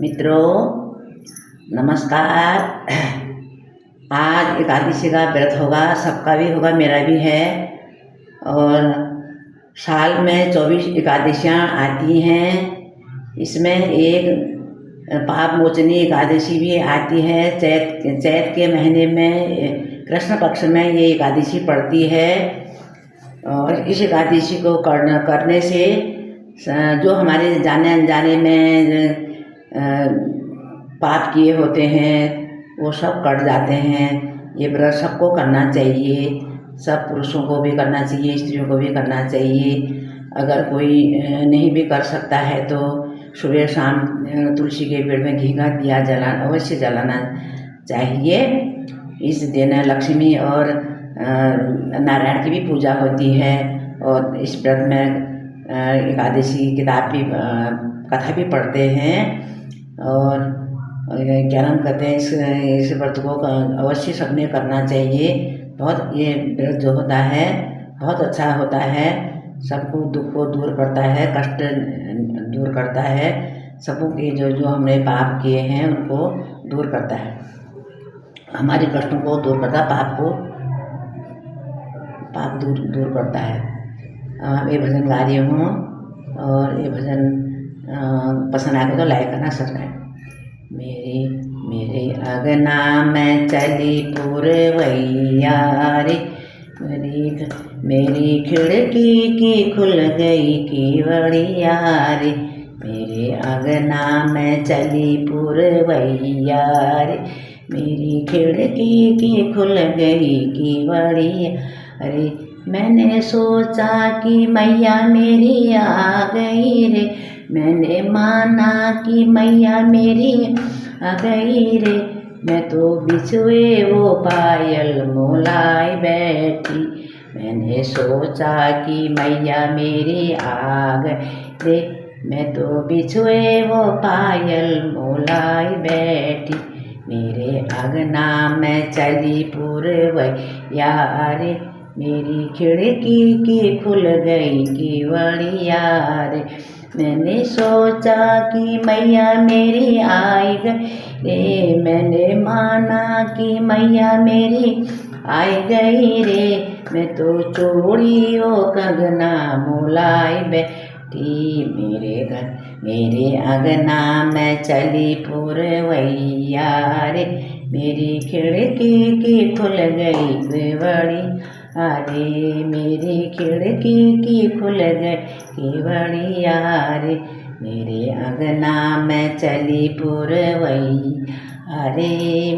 मित्रों नमस्कार। आज एकादशी का व्रत होगा, सबका भी होगा, मेरा भी है। और साल में 24 एकादशियाँ आती हैं। इसमें एक पाप मोचनी एकादशी भी आती है। चैत के महीने में कृष्ण पक्ष में ये एकादशी पड़ती है। और इस एकादशी को करने से जो हमारे जाने अनजाने में पाप किए होते हैं वो सब कट जाते हैं। ये व्रत सबको करना चाहिए, सब पुरुषों को भी करना चाहिए, स्त्रियों को भी करना चाहिए। अगर कोई नहीं भी कर सकता है तो सुबह शाम तुलसी के पेड़ में घी का दिया अवश्य जलाना चाहिए। इस दिन लक्ष्मी और नारायण की भी पूजा होती है। और इस व्रत में एकादशी किताब भी कथा भी पढ़ते हैं और क्या नाम कहते हैं, इस व्रत को अवश्य सबने करना चाहिए। बहुत ये व्रत जो होता है बहुत अच्छा होता है, सबको दुख को दूर करता है, कष्ट दूर करता है, सबों के जो हमने पाप किए हैं उनको दूर करता है, हमारे कष्टों को दूर करता है, पाप दूर करता है। ये भजन गा रही हूँ और ये भजन पसंद आए तो लाइक करना, सब्सक्राइब। मेरे अगना में चली पुरवैया रे, मेरी खिड़की की खुल गई केवड़िया रे। मेरे अगना में चली पुरवैया रे, मेरी खिड़की की खुल गई केवड़िया रे। मैंने सोचा कि मैया मेरी आ गई रे, मैंने माना कि मैया मेरी आ गई रे। मैं तो बिछुए वो पायल मोलाई बैठी, मैंने सोचा कि मैया मेरी आ गई रे। मैं तो बिछुए वो पायल मोलाई बैठी, मेरे अगना में चली पुरवैया रे। मेरी खिड़की की खुल गई केवड़िया रे। मैंने सोचा कि मैया मेरी आई गई रे, मैंने माना कि मैया मेरी आई गई रे। मैं तो चूड़ी ओ कंगना मोलाई बैठी, मेरे अगना में चली पुरवैया रे। मेरी खिड़की की खुल गई केवड़ी अरे, मेरी खिड़की की खुल गई केवड़िया रे। मेरे अगना में चली पुरवैया रे,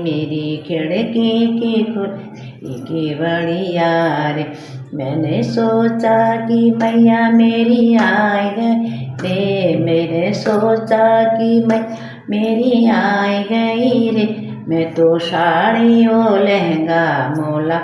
मेरी खिड़की की खुल गई केवड़िया रे। मैंने सोचा कि मैया मेरी आई गई रे, मैंने सोचा कि मैया मेरी आई गई रे। मैं तो साड़ी ओ लहंगा मोला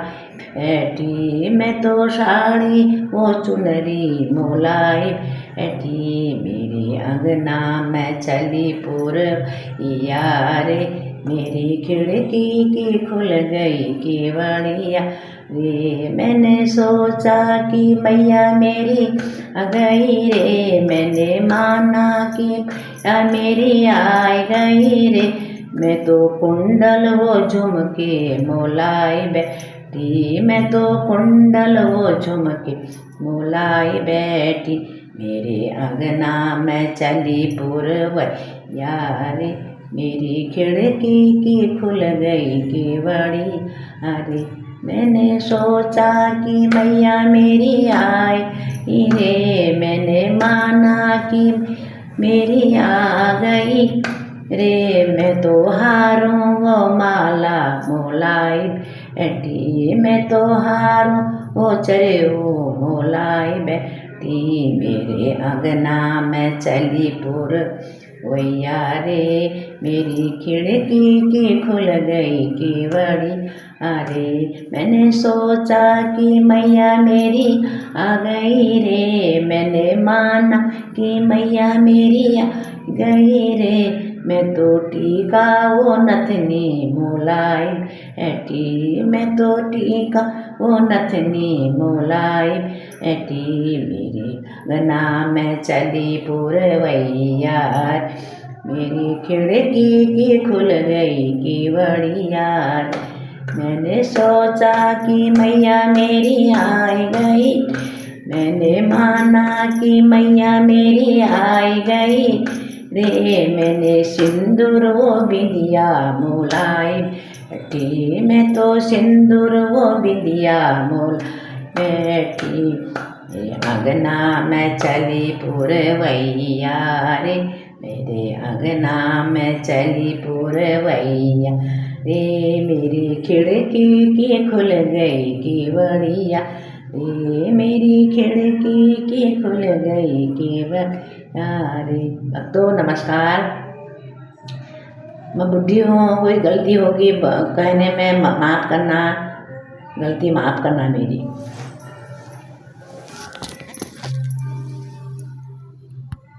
बैठी, मैं तो साड़ी वो चुनरी मोलाई बैठी। मेरे अगना में चली पुरवैया रे, मेरी खिड़की की खुल गई केवड़िया रे। मैंने सोचा कि मैया मेरी आ गई रे, मैंने माना कि मैया मेरी आई गई रे। मैं तो कुंडल वो झुमके मोलाई बैठी, मैं तो कुंडल वो झुमके मोलाई बैठी। मेरे अगना में चली पुरवैया रे, मेरी खिड़की की खुल गई केवड़िया रे। मैंने सोचा कि मैया मेरी आई रे, मैंने माना कि मेरी आ गई रे। मैं तो हारों वो माला मोलाई बैठी, मैं तो हारों वो चरे वो मोलाई बैठी। मेरे अगना में चली पुरवैया रे, मेरी खिड़की की खुल गई केवड़िया रे। मैंने सोचा कि मैया मेरी आ गई रे, मैंने माना कि मैया मेरी आ गई रे। मैं तो टीका वो नथनी मोलाई बैठी, मैं तो टीका वो नथनी मोलाई बैठी। मेरे अगना में चली पुरवैया मेरी खिड़की की खुल गई केवड़िया रे। मैंने सोचा कि मैया मेरी आई गई, मैंने माना कि मैया मेरी आई गई रे। मैंने सिंदूर वो बिंदिया मोलाई बैठी, मैं तो सिंदूर वो बिंदिया मोल बैठी। अंगना में चली पुरवैया रे, मेरे अंगना में चली पुरवैया रे। मेरी खिड़की की खुल गई केवड़िया रे, मेरी खिड़की की खुल गई केवड़िया रे। भक्तों नमस्कार। मैं बुढ़ी हूँ, कोई गलती होगी कहने में माफ़ करना, गलती माफ़ करना मेरी।